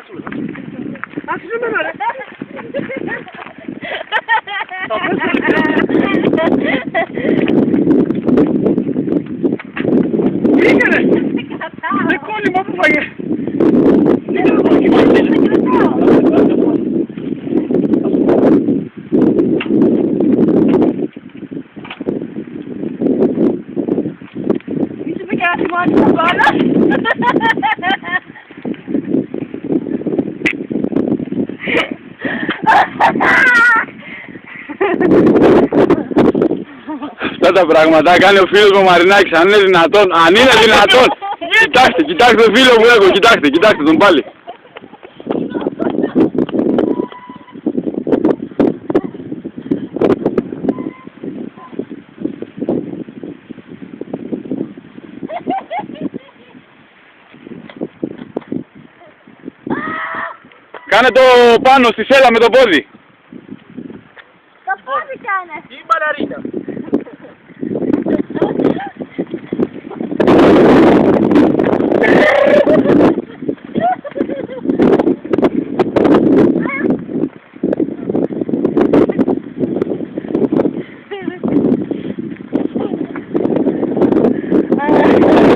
Άξουμε. Άξουμε με ρε. Πήγαινε. Δεν κόλλημα που φάγε. Είσαι με κανένα θυμόνι στα πάνω. Αυτά τα πράγματα κάνει ο φίλος μου ο Μαρινάκης, αν είναι δυνατόν, αν είναι δυνατόν. Κοιτάξτε, κοιτάξτε τον φίλο που έχω, κοιτάξτε, κοιτάξτε τον πάλι. Κάνε το πάνω στη σέλα με το πόδι. Το πόδι κάνε. Η μπαλαρίνα. Ah.